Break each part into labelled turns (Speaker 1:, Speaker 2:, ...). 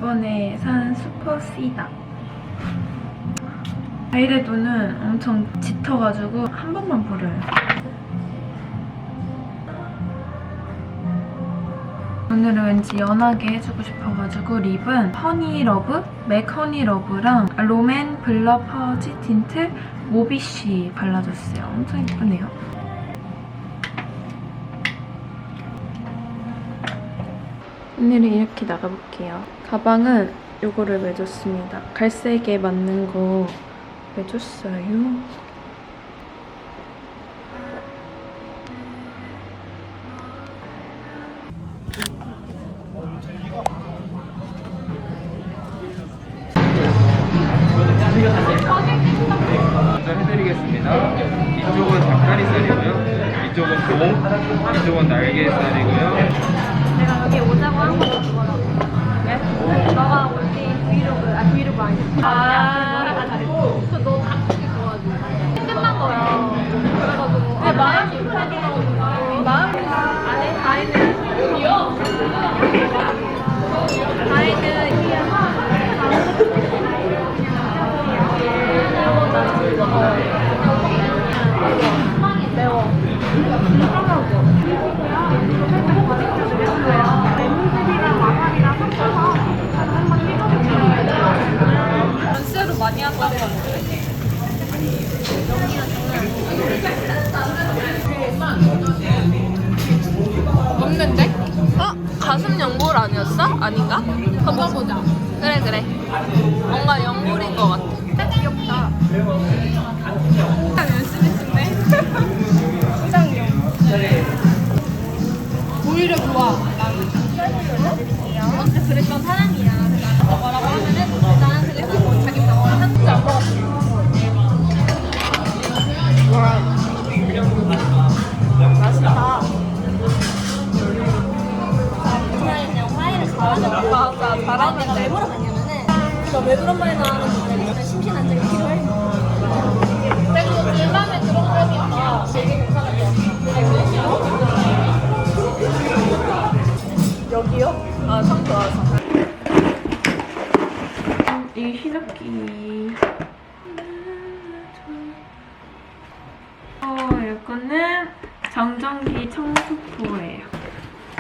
Speaker 1: 이번에 산 슈퍼시다. 아이래도는 엄청 짙어가지고 한 번만 버려요. 오늘은 왠지 연하게 해주고 싶어가지고 립은 허니러브, 맥 허니러브랑 롬앤 블러 퍼지 틴트 모비쉬 발라줬어요. 엄청 예쁘네요. 오늘은 이렇게 나가볼게요. 가방은 요거를 매줬습니다. 갈색에 맞는 거 매줬어요.
Speaker 2: 먼저 해드리겠습니다. 이쪽은 닭다리살이고요. 이쪽은 도, 이쪽은 날개살이고요.
Speaker 3: 내가 여기 오자고 한 거 그거라고. 네? 너가 올린 브이로그, 브이로그 아니야. 너랑 잘했어. 너 닭고기 좋아하지? 끝난 거야. 그래가지고. 내 마음이 불편해가지고. 마음이 안에 다이는 귀여워. 다이는 매워. 렌즈랑 와사비랑 섞어서 한번 찍어주세요. 전세로 많이 한다고 하는데. 없는데? 가슴 연골 아니었어? 아닌가? 한번 보자. 그래. 뭔가 연골인 것 같아. 귀엽다. 열심히 쓴네. 이상형. 오히려 좋아. 어제 그랬던 사람이야. 뭐라고 하면은 나는 그게 꼭 자기 병원을 한지 안 먹었어. 맛있다. 그냥 화해를 잘하는 맞아, 잘하는데 왜 물어봤냐면은 왜 그런 말이 나왔는지 심신 안정이 필요해. 그리고 불밤에 그런 적이 있다. 되게 괜찮을 것 같아. 여기요? 아, 참 좋아서.
Speaker 1: 이 휘덕기. 이거는 정전기 청소포예요.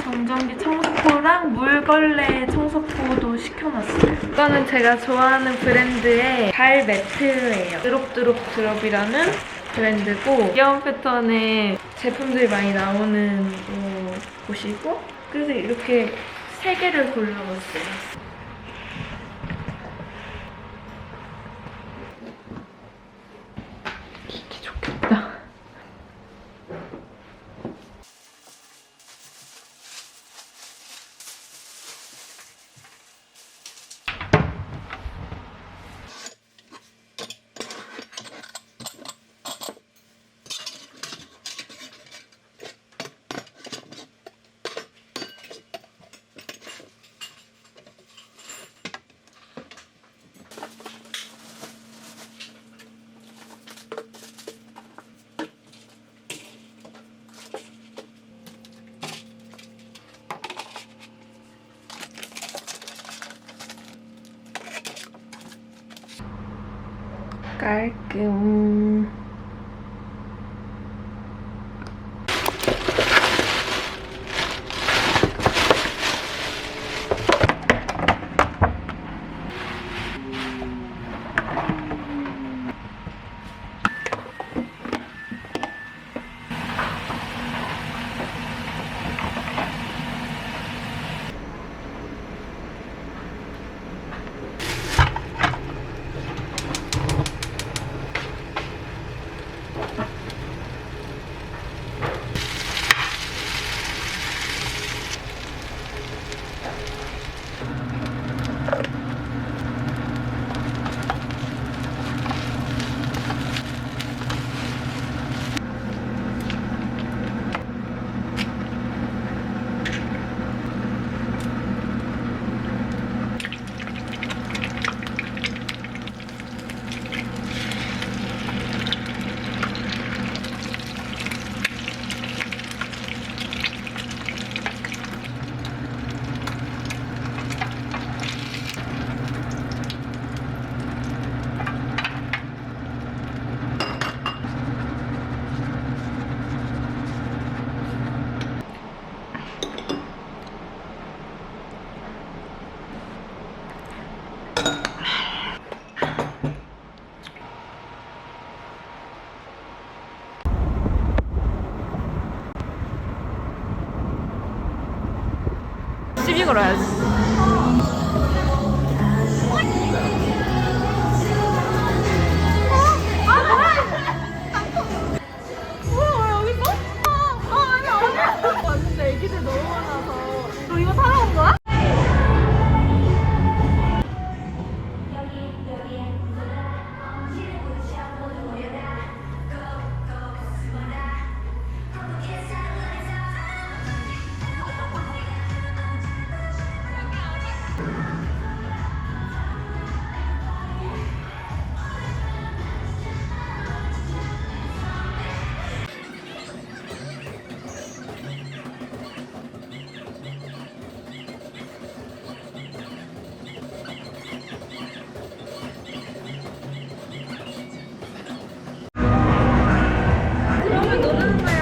Speaker 1: 정전기 청소포랑 물걸레 청소포도 시켜놨어요. 이거는 제가 좋아하는 브랜드의 발 매트예요. 드롭드롭 드롭이라는 브랜드고 귀여운 패턴의 제품들이 많이 나오는 곳이고 그래서 이렇게 3개를 골라봤어요. 이게 좋겠다. 깔끔. 걸어야지.
Speaker 3: 뭐야 여기 있어? 아니야. 왔는데 애기들 너무 많아서. 너 이거 타러 온 거야? 그러면 노는 거야.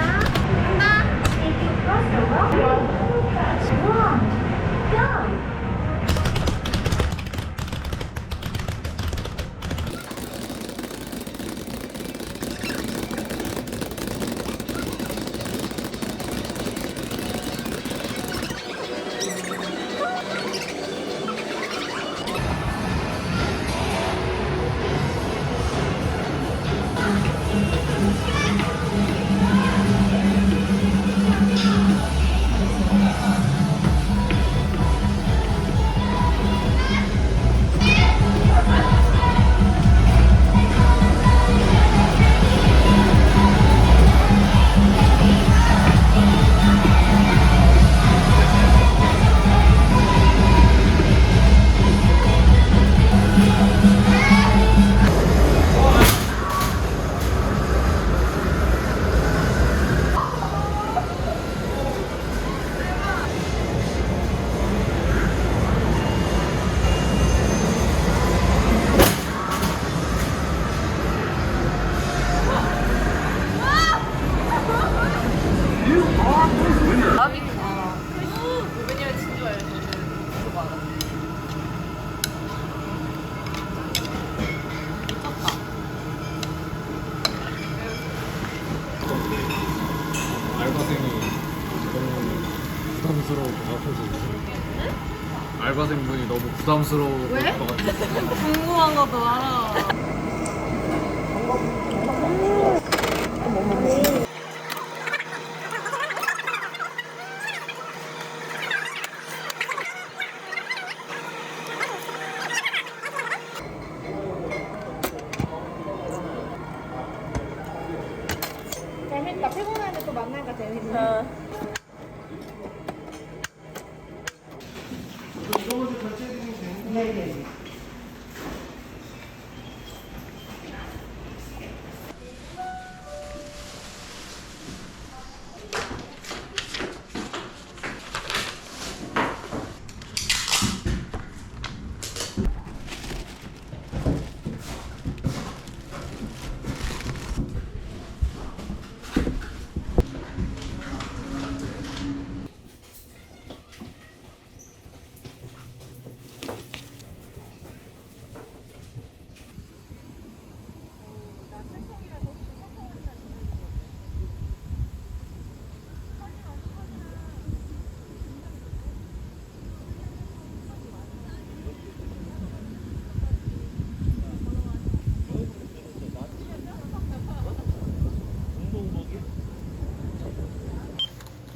Speaker 2: 알바생이 너무 부담스러울 것 같아서. 알바생분이 너무 부담스러울 것 같아서.
Speaker 3: 궁금한 것도 알아. 재밌다. 피곤한데 또 만나니까 재밌네.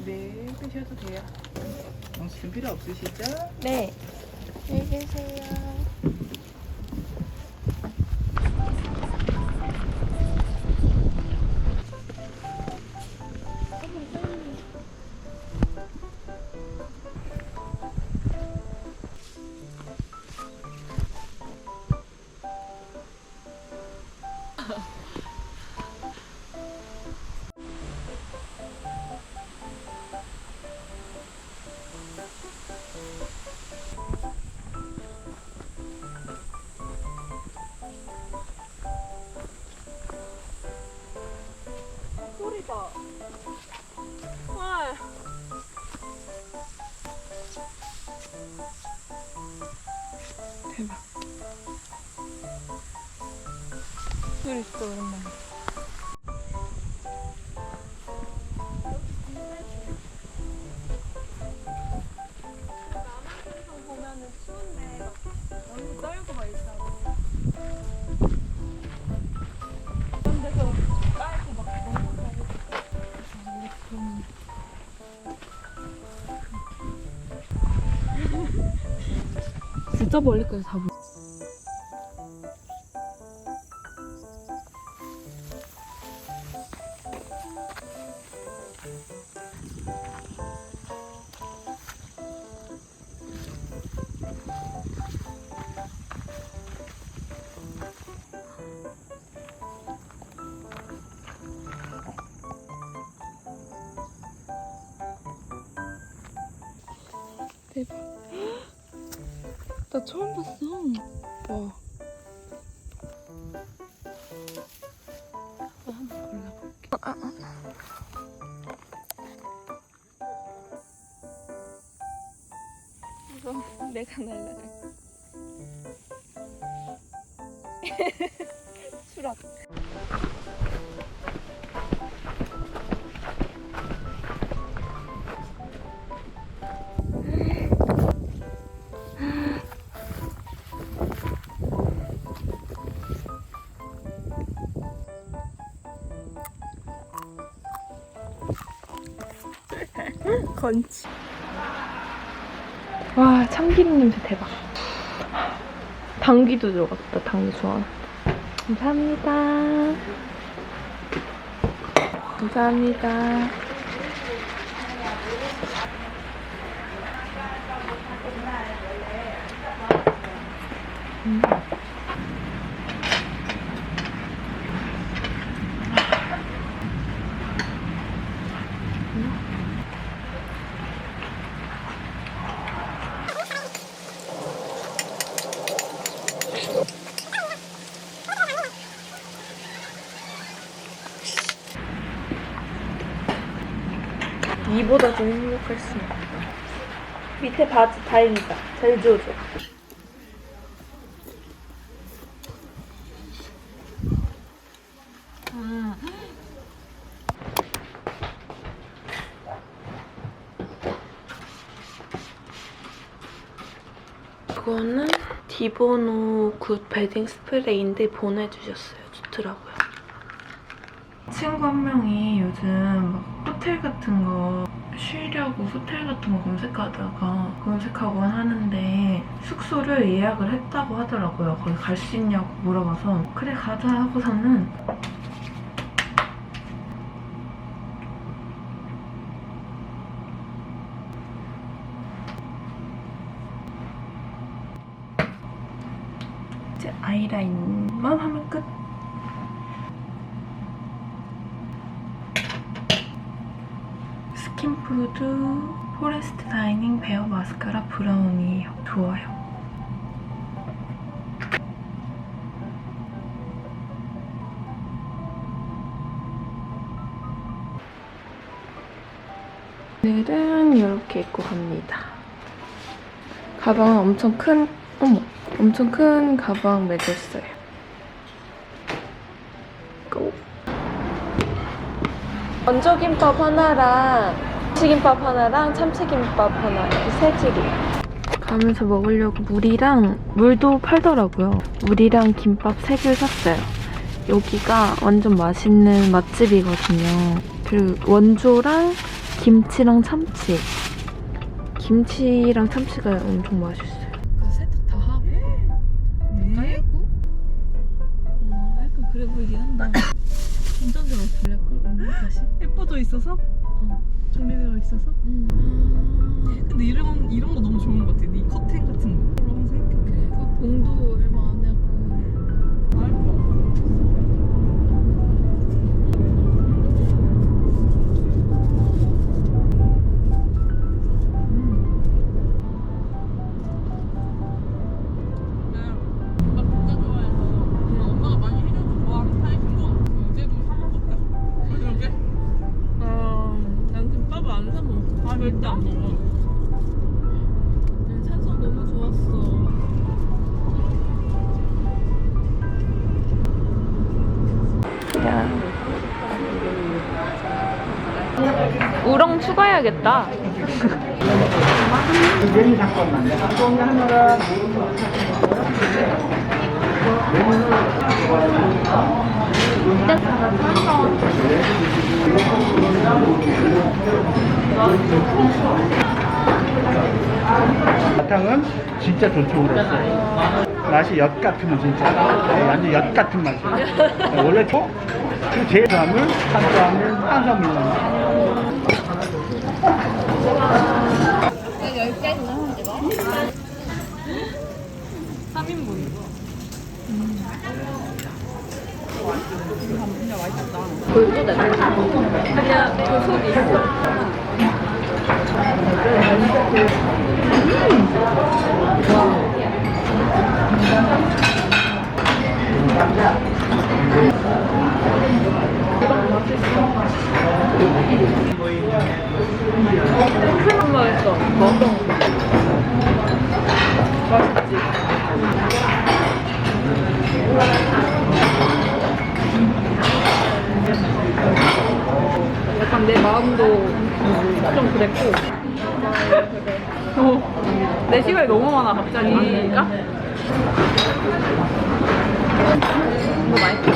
Speaker 4: 네, 끄셔도 돼요. 영수증 필요 없으시죠?
Speaker 3: 네. 안녕히 계세요. 소리다. 와.
Speaker 4: 대박. 소리 진짜 오랜만에.
Speaker 1: 진짜 멀리까지 다 보여. 대박. 나 처음 봤어. 와. 나 한번 골라볼게. 이거 내가 날라갈. 수락. 건치. 와, 참기름 냄새 대박. 당귀도 들어갔다. 당귀 좋아하는. 감사합니다. 감사합니다. 이보다 좀 행복할 수 없다. 밑에 바지 다행이다. 잘 지워줘. 이거는 디보노 굿 베딩 스프레이인데 보내주셨어요. 좋더라고요. 친구 한 명이 요즘 막 호텔 같은 거 쉬려고 호텔 같은 거 검색하곤 하는데 숙소를 예약을 했다고 하더라고요. 거기 갈 수 있냐고 물어봐서 그래 가자 하고서는 이제 아이라인만 하면 끝. 스킨푸드 포레스트 다이닝 베어 마스카라 브라운이에요. 좋아요. 오늘은 이렇게 입고 갑니다. 가방은 엄청 큰 가방 매줬어요. 고! 원조김밥 하나랑 김치김밥 하나랑 참치김밥 하나 이렇게 세 줄이에요. 가면서 먹으려고 물도 팔더라고요. 물이랑 김밥 3개 샀어요. 여기가 완전 맛있는 맛집이거든요. 그리고 원조랑 김치랑 참치. 김치랑 참치가 엄청 맛있어요. 세탁 다 하고 깔고 약간 그래 보이긴 한다. 완전 잘 어울려. 다시
Speaker 4: 예뻐져 있어서? 정리되어 있어서? 근데 이런 거 너무 좋은 것 같아. 이 커튼 같은 거. 항상 생각해.
Speaker 1: 그래서 봉도 얼마 안 하고
Speaker 4: 나 진짜 좋아해서 엄마가 많이 해줘서 좋아하는 타입인 것 같아. 어제도 사 먹었다. 어제?
Speaker 1: 난 김밥을 안 사 먹어. 절대 안 먹어. 산성 너무 좋았어. 우렁 추가해야겠다.
Speaker 5: 사탕은 진짜 전통으로 했어요. 맛이 엿 같으면 진짜 완전 엿 같은 맛이에요. 원래 그 제일 좋아하는 탄수화물
Speaker 3: 그냥 그 속이 있어. 엄청 맛있어. 맛있지? 약간 내 마음도 좀 그랬고 내 시간이 너무 많아 갑자기. 그러니까? 이거 맛있다.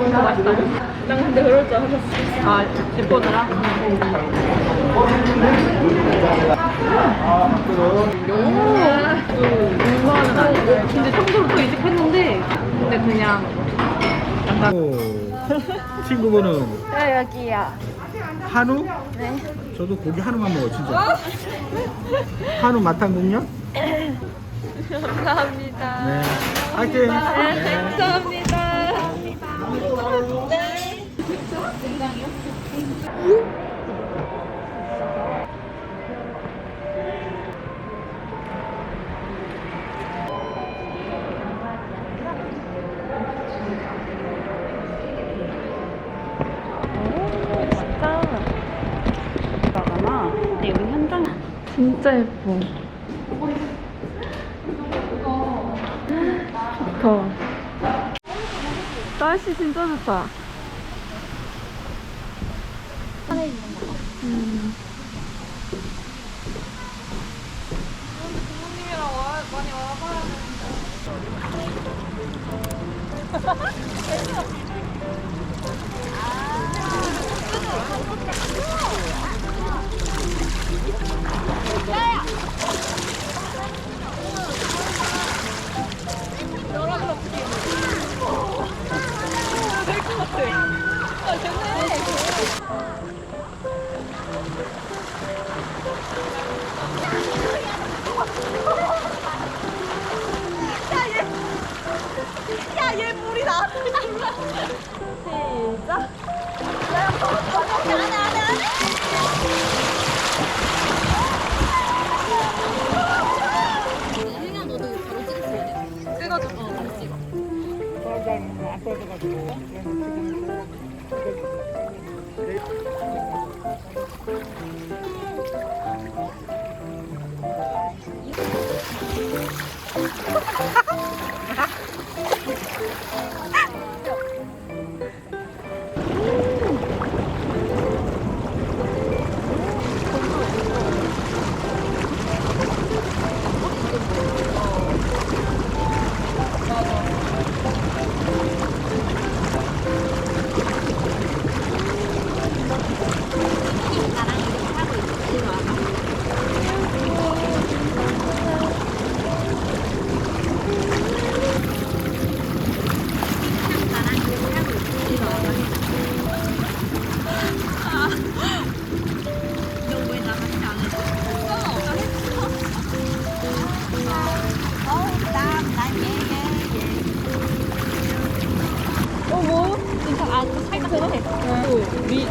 Speaker 3: 이거 맛있다. 난 근데 그럴 줄 알았어. 아, 예뻐더라? 공부하는 아니고 근데 청소를 또 이직했는데 근데 그냥
Speaker 5: 친구분은
Speaker 3: 여기야.
Speaker 5: 한우?
Speaker 3: 네.
Speaker 5: 저도 고기 한우만 먹어요 진짜. 한우 맛탕국요?
Speaker 3: 감사합니다.
Speaker 5: 네. 화이팅!
Speaker 3: 감사합니다. 진짜 예뻐. 좋다. 날씨 진짜 좋다. 부모님이랑 많이 와봐야 야얘 물이 나. 시작.
Speaker 6: 혜인아 너도 바로 찍었어야 돼.
Speaker 3: 찍어줘.
Speaker 6: 바로 찍어.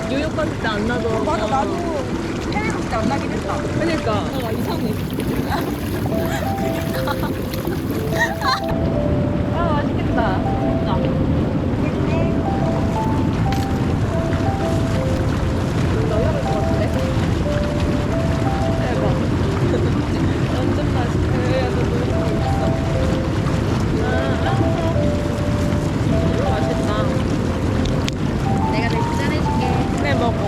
Speaker 3: 뉴욕 갔을 때 안 나죠? 맞아, 나도 해외 갔을 때 안 나긴 했다. 그러니까. 이상해. 아, 맛있겠다. 완전 맛있게 맛있다.
Speaker 6: 내가 대신 잘해줄게.
Speaker 3: 그래 먹어.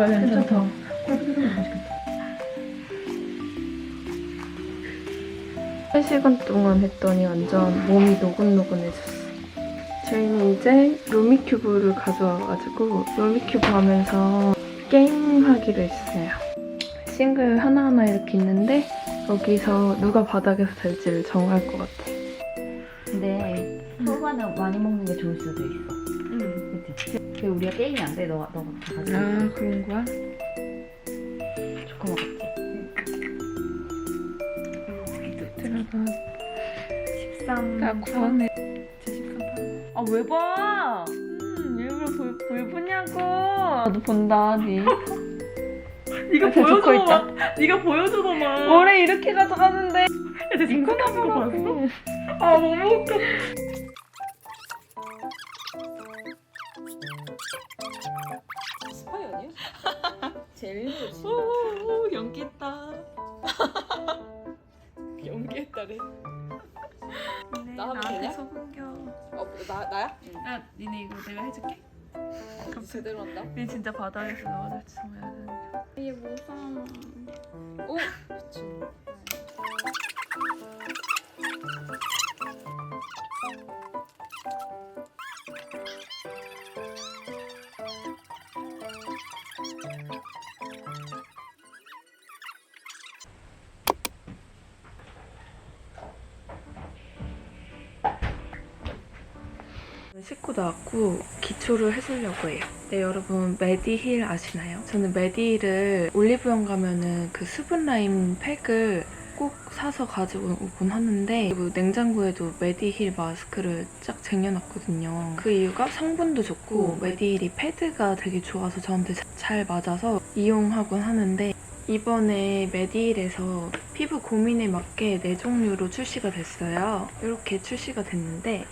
Speaker 1: 오빠 괜찮다. 3시간 동안 했더니 완전 몸이 노곤노곤해졌어. 저희는 이제 루미큐브를 가져와가지고 루미큐브 하면서 게임하기로 했어요. 싱글 하나하나 이렇게 있는데 여기서 누가 바닥에서 잘지를 정할 것 같아.
Speaker 7: 근데 소바는 많이 먹는 게 좋을 수도 있어.
Speaker 1: 응.
Speaker 7: 그치? 근데 우리가 게임이 안 돼. 너가 다 가지고.
Speaker 1: 아 그런 거야?
Speaker 7: 좋고 먹었지.
Speaker 1: 들어가 13. 나 구하네. 73. 아 왜 봐? 일부러 왜 보냐고. 나도 본다 니.
Speaker 4: 네가
Speaker 1: 듣고 있자.
Speaker 4: 네가 보여주더만.
Speaker 1: 원래 이렇게 가져가는데.
Speaker 4: 이거 나온 거 봤어? 아 너무 웃겨. 스파이 아니야?
Speaker 7: 제일 일부러
Speaker 4: 오 연기했다. 연기했다래. 나 하면 되냐?
Speaker 1: 소금겨.
Speaker 4: 나야?
Speaker 1: 야 니네 이거 내가 해줄게.
Speaker 4: 제대로 한다.
Speaker 1: 니 진짜 바닥에서 넣어줄지 정해야 되는데.
Speaker 3: 이게 무서워.
Speaker 4: 오 그치.
Speaker 1: 씻고 나왔고 기초를 해주려고 해요. 네, 여러분 메디힐 아시나요? 저는 메디힐을 올리브영 가면은 그 수분 라인 팩을 꼭 사서 가지고 오곤 하는데 그리고 냉장고에도 메디힐 마스크를 쫙 쟁여놨거든요. 그 이유가 성분도 좋고 메디힐이 패드가 되게 좋아서 저한테 잘 맞아서 이용하곤 하는데 이번에 메디힐에서 피부 고민에 맞게 4종류로 출시가 됐어요. 이렇게 출시가 됐는데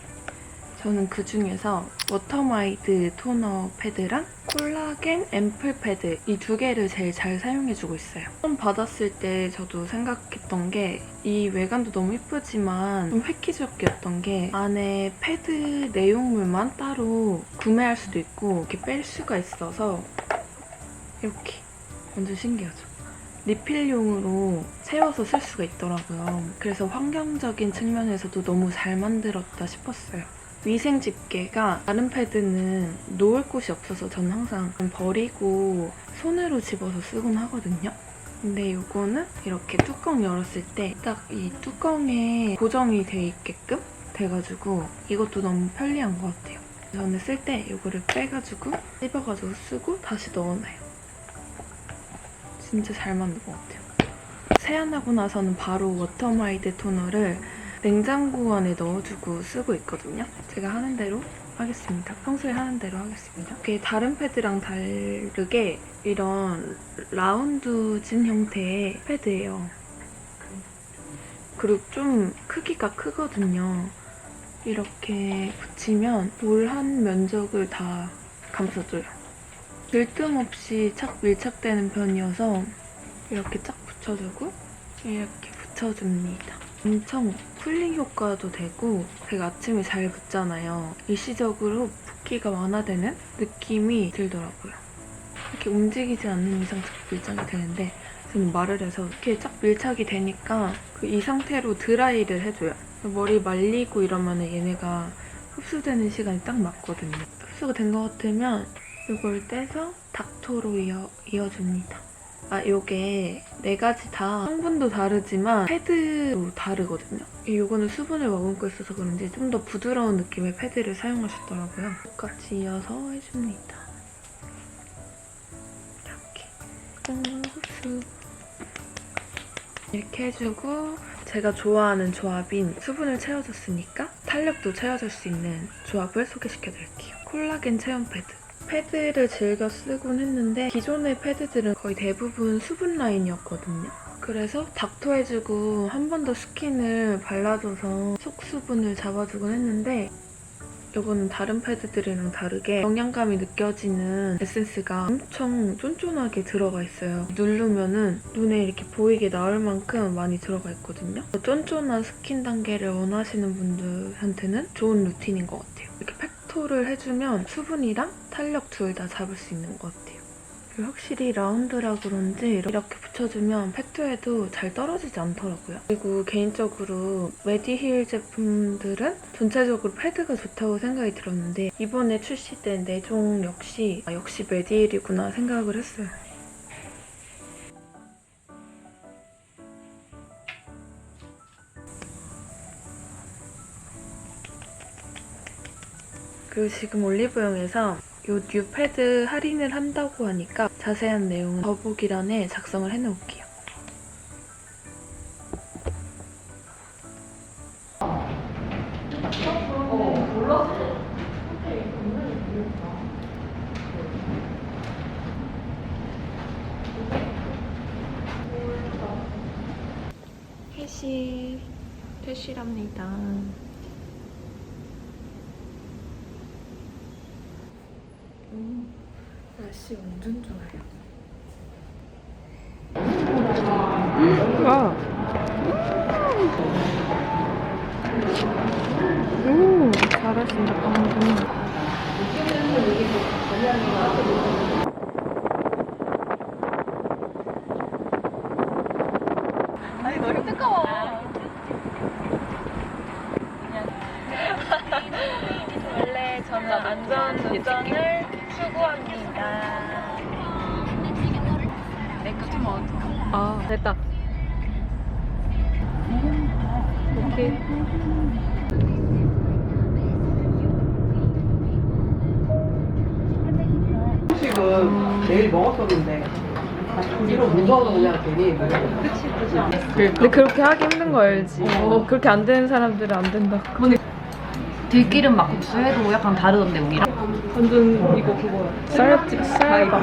Speaker 1: 저는 그 중에서 워터마이드 토너 패드랑 콜라겐 앰플 패드 이 2개를 제일 잘 사용해주고 있어요. 처음 받았을 때 저도 생각했던 게 이 외관도 너무 예쁘지만 좀 획기적이었던 게 안에 패드 내용물만 따로 구매할 수도 있고 이렇게 뺄 수가 있어서 이렇게 완전 신기하죠? 리필용으로 채워서 쓸 수가 있더라고요. 그래서 환경적인 측면에서도 너무 잘 만들었다 싶었어요. 위생 집게가 다른 패드는 놓을 곳이 없어서 저는 항상 버리고 손으로 집어서 쓰곤 하거든요. 근데 이거는 이렇게 뚜껑 열었을 때 딱 이 뚜껑에 고정이 돼 있게끔 돼가지고 이것도 너무 편리한 것 같아요. 저는 쓸 때 이거를 빼가지고 씹어가지고 쓰고 다시 넣어놔요. 진짜 잘 만든 것 같아요. 세안하고 나서는 바로 워터마이드 토너를 냉장고 안에 넣어두고 쓰고 있거든요. 제가 하는 대로 하겠습니다. 평소에 하는 대로 하겠습니다. 이게 다른 패드랑 다르게 이런 라운드진 형태의 패드예요. 그리고 좀 크기가 크거든요. 이렇게 붙이면 볼 한 면적을 다 감싸줘요. 들뜸 없이 착 밀착되는 편이어서 이렇게 쫙 붙여주고 이렇게 붙여줍니다. 엄청 쿨링 효과도 되고 되게 아침에 잘 붙잖아요. 일시적으로 붓기가 완화되는 느낌이 들더라고요. 이렇게 움직이지 않는 이상 쫙 밀착이 되는데 저는 말을 해서 이렇게 쫙 밀착이 되니까 그 이 상태로 드라이를 해줘요. 머리 말리고 이러면 얘네가 흡수되는 시간이 딱 맞거든요. 흡수가 된 것 같으면 이걸 떼서 닥터로 이어줍니다. 아, 요게 4가지 다 성분도 다르지만 패드도 다르거든요. 요거는 수분을 머금고 있어서 그런지 좀 더 부드러운 느낌의 패드를 사용하셨더라고요. 똑같이 이어서 해줍니다. 이렇게 흡수 이렇게 해주고 제가 좋아하는 조합인 수분을 채워줬으니까 탄력도 채워줄 수 있는 조합을 소개시켜드릴게요. 콜라겐 체온 패드. 패드를 즐겨 쓰곤 했는데 기존의 패드들은 거의 대부분 수분 라인이었거든요. 그래서 닥터해주고 한 번 더 스킨을 발라줘서 속수분을 잡아주곤 했는데 이거는 다른 패드들이랑 다르게 영양감이 느껴지는 에센스가 엄청 쫀쫀하게 들어가 있어요. 누르면은 눈에 이렇게 보이게 나올 만큼 많이 들어가 있거든요. 쫀쫀한 스킨 단계를 원하시는 분들한테는 좋은 루틴인 것 같아요. 이렇게 팩토를 해주면 수분이랑 탄력 둘 다 잡을 수 있는 것 같아요. 확실히 라운드라 그런지 이렇게 붙여주면 팩트에도 잘 떨어지지 않더라고요. 그리고 개인적으로 메디힐 제품들은 전체적으로 패드가 좋다고 생각이 들었는데 이번에 출시된 내종 역시 메디힐이구나 생각을 했어요. 그리고 지금 올리브영에서 요 뉴 패드 할인을 한다고 하니까 자세한 내용은 더보기란에 작성을 해놓을게요. 퇴실합니다. 날씨 완전 좋아요. 와. 잘하신다, 방금.
Speaker 3: 아니 너무 뜨거워. 원래 저는 안전운전을 추구합니다. 내거 좀 어떡해.
Speaker 1: 아,
Speaker 3: 됐다. 오케이.
Speaker 8: 지금 내일 먹었었는데 이거 무서워서 그냥 괜히
Speaker 1: 근데 그렇게 하기 힘든 거 알지? 그렇게 안 되는 사람들은 안 된다.
Speaker 7: 들기름 막국수 해도 약간 다르던데 우리랑.
Speaker 8: 완전 이거 그거야.
Speaker 1: 쌀밥.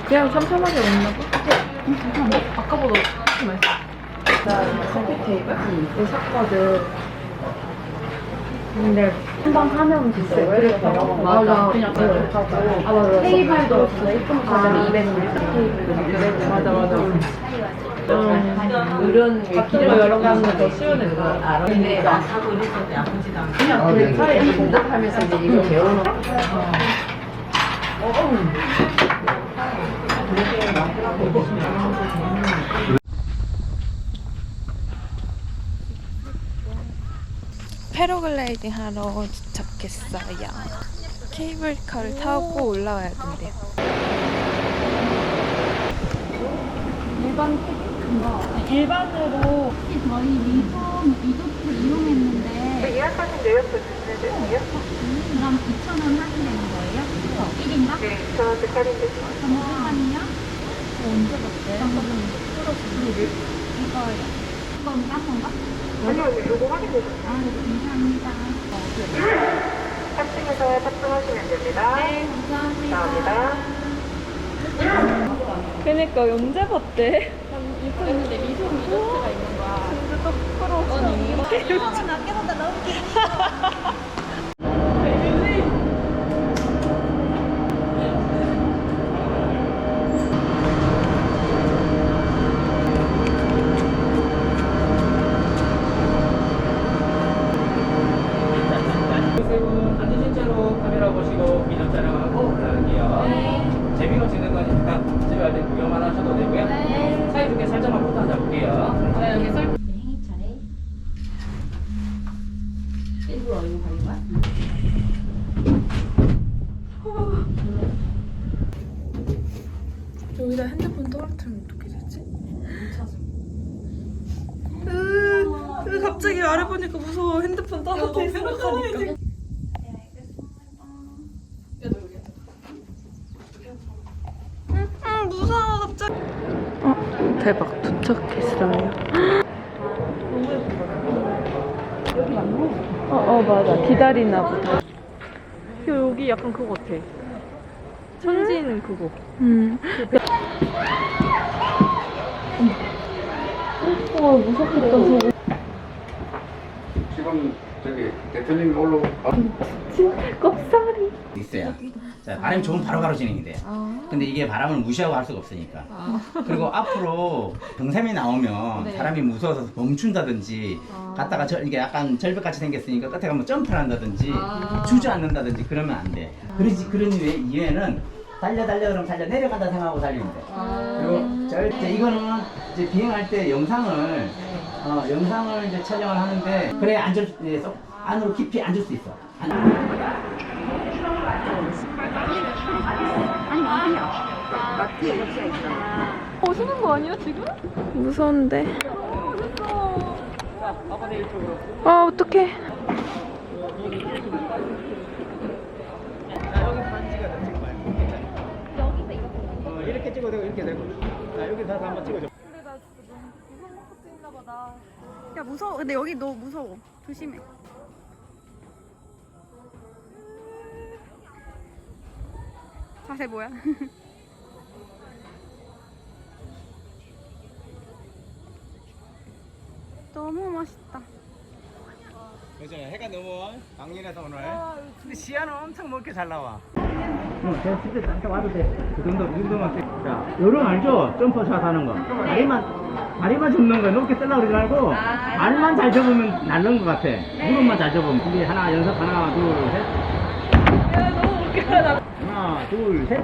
Speaker 1: 그냥 삼삼하게 먹나 봐.
Speaker 8: 아까보다 훨씬 맛있어. 나 커피 테이블 샀거든.
Speaker 7: 근데 한번 하면 진짜 그래서 맞아. 그냥 맞아. 테이블도 예쁜 거 가면 200ml.
Speaker 8: 맞아. 이런 기름 여러 개 하는 더 시원해. 알아. 근데 나 사고 이랬었는데 아프지도 않고 그냥 차라리 공급하면서 이제 이거 배워놓고.
Speaker 1: 패러글라이딩 하러 도착했어요. 케이블카를 타고 올라와야 된대요. 일반으로
Speaker 6: 저희 리조트 이용했는데 예약하신 내역도 주시면 되세요? 그럼 2,000원 할인되는 거예요? 1인당? 네, 2,000원씩 할인되죠. 전문가는요? 언제 봤어요? 이거요. 이건 딴 건가? 아니요, 이거 확인되죠. 아, 네, 감사합니다. 3층에서 탑승하시면 됩니다. 네, 감사합니다. 감사합니다.
Speaker 1: 그니까 언제 봤대?
Speaker 3: 입고 있는데 리조트가 있는 거야.
Speaker 1: 진짜 또 부끄러워지네.
Speaker 3: 1만 아껴본다 너무 귀여워.
Speaker 9: 앉으신 채로 카메라 보시고 기념 촬영하고 올라갈게요. 재미로 찍는 거니까 집에 갈 때 구경만 하셔도 되고요. 사이좋게 살짝만 포토 한 잡을게요.
Speaker 6: 행위 차례. 일부러 얼굴 가린 거야?
Speaker 1: 여기다 핸드폰 떨어뜨리면 어떻게 되지? 갑자기 아래 보니까 무서워. 핸드폰 떨어뜨리면 생각하니까. 무서워 갑자기. 대박 도착했어요. 맞아 기다리나 보다.
Speaker 3: 여기 약간 그거 같아. 천진 그거.
Speaker 1: 무섭겠다 저거.
Speaker 2: 지금 저기 대표님 올라
Speaker 1: 껍살이.
Speaker 2: 있어요.
Speaker 10: 자, 바람이 좋으면 바로바로 진행이 돼요. 근데 이게 바람을 무시하고 할 수가 없으니까. 그리고 앞으로 등삼이 나오면 사람이 무서워서 멈춘다든지 갔다가 이게 약간 절벽같이 생겼으니까 끝에 가면 점프를 한다든지 주저앉는다든지 그러면 안 돼. 그런 이유에는 달려 그러면 달려 내려간다 생각하고 달리면 돼. 그리고 절대 이거는 이제 비행할 때 영상을 이제 촬영을 하는데 그래 안으로 깊이 앉을 수 있어.
Speaker 3: 오시는 거 아니야 지금?
Speaker 1: 무서운데. 아, 어떡해.
Speaker 10: 이렇게 찍어도 되고 이렇게 되고. 여기 다시 한번 찍어줘.
Speaker 6: 야 무서워. 근데 여기 너 무서워. 조심해. 자세 뭐야? 너무 멋있다.
Speaker 10: 그죠? 해가 너무 강렬해서 오늘. 근데 시야는 엄청 넓게 잘 나와. 제가 진짜 잠깐 와도 돼. 이 정도만. 자, 요령 알죠? 점퍼샷 하는 거. 다리만 접는 거야. 높게 쓰려고 그러지 말고, 발만 잘 접으면 날는 것 같아. 무릎만 잘 접으면. 준비, 연습 하나, 둘, 셋. 야, 너무 웃겨. 하나, 둘, 셋.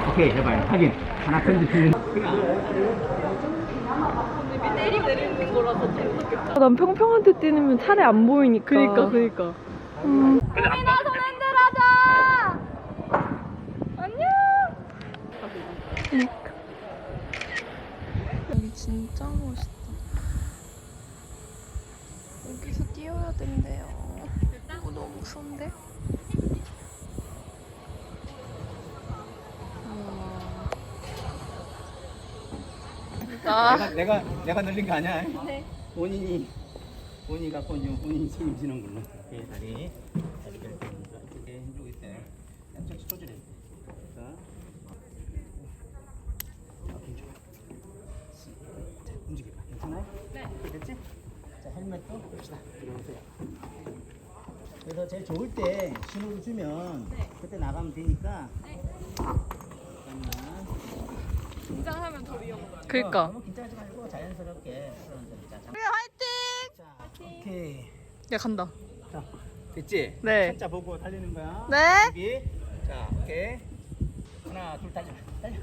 Speaker 10: 오케이, 해봐요. 확인. 하나 던지면.
Speaker 1: 난 평평한데 뛰면 차례 안 보이니까.
Speaker 3: 그니까.
Speaker 6: 민아 손 흔들어줘. 안녕.
Speaker 1: 여기 진짜 멋있다. 여기서 뛰어야 된대요. 너무 무서운데?
Speaker 10: 내가 늘린 거 아니야? 네. 본인이 갖고 있는 본인이 책임지는 걸로. 오케이, 다리 이렇게 힘주고 있어요. 양쪽 조절해. 자, 오케이, 좋아. 자, 움직여봐. 괜찮아요? 네. 됐지? 자, 헬멧도 봅시다. 들어오세요. 그래서 제일 좋을 때 신호를 주면 그때 나가면 되니까. 잠깐만.
Speaker 3: 긴장하면 더 위험하다.
Speaker 1: 그니까.
Speaker 10: 너무 긴장하지 말고 자연스럽게.
Speaker 6: 우리 화이팅.
Speaker 10: 자, 오케이.
Speaker 1: 야, 간다.
Speaker 10: 자, 됐지?
Speaker 1: 네.
Speaker 10: 천자 보고 달리는 거야.
Speaker 6: 네.
Speaker 10: 여기. 자, 오케이. 하나, 둘, 달려. 달려.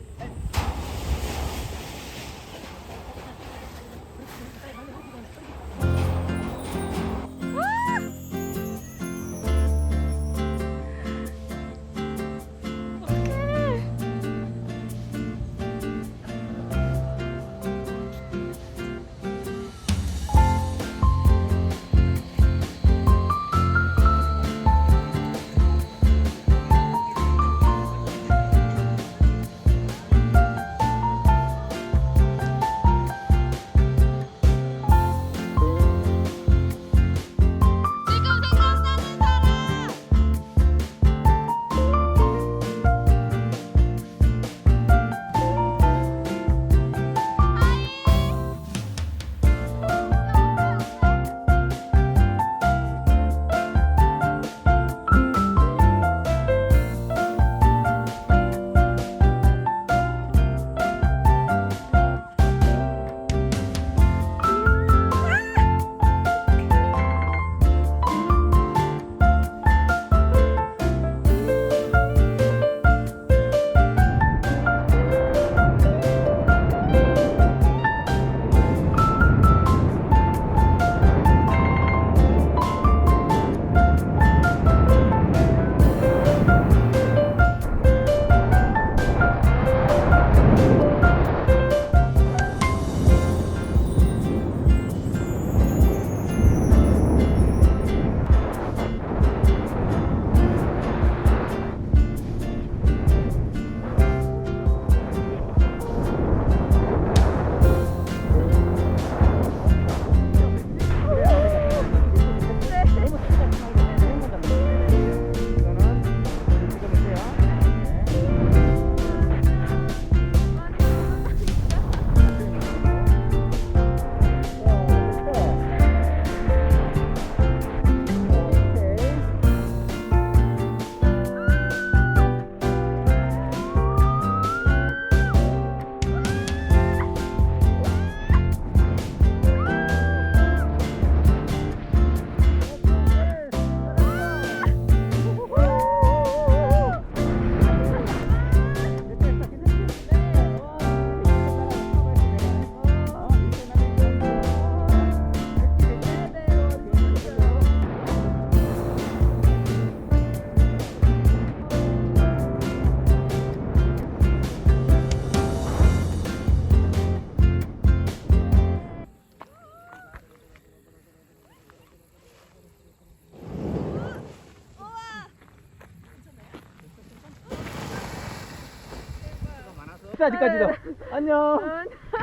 Speaker 10: 스타트까지도. 안녕.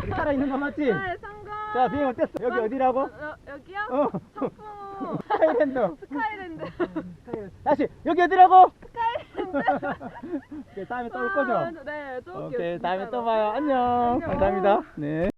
Speaker 10: 우리 살아있는 거 맞지?
Speaker 3: 네, 성공.
Speaker 10: 자, 비행 어땠어? 여기 어디라고?
Speaker 3: 여기요?
Speaker 10: 어.
Speaker 3: 청풍.
Speaker 10: 스카이랜드.
Speaker 3: 스카이랜드.
Speaker 10: 다시, 여기 어디라고?
Speaker 3: 스카이랜드.
Speaker 10: 오케이, 다음에 또 올 거죠?
Speaker 3: 네, 또 올게요.
Speaker 10: 오케이, 다음에
Speaker 3: 진짜로.
Speaker 10: 또 봐요. 안녕.
Speaker 3: 안녕.
Speaker 10: 감사합니다. 네.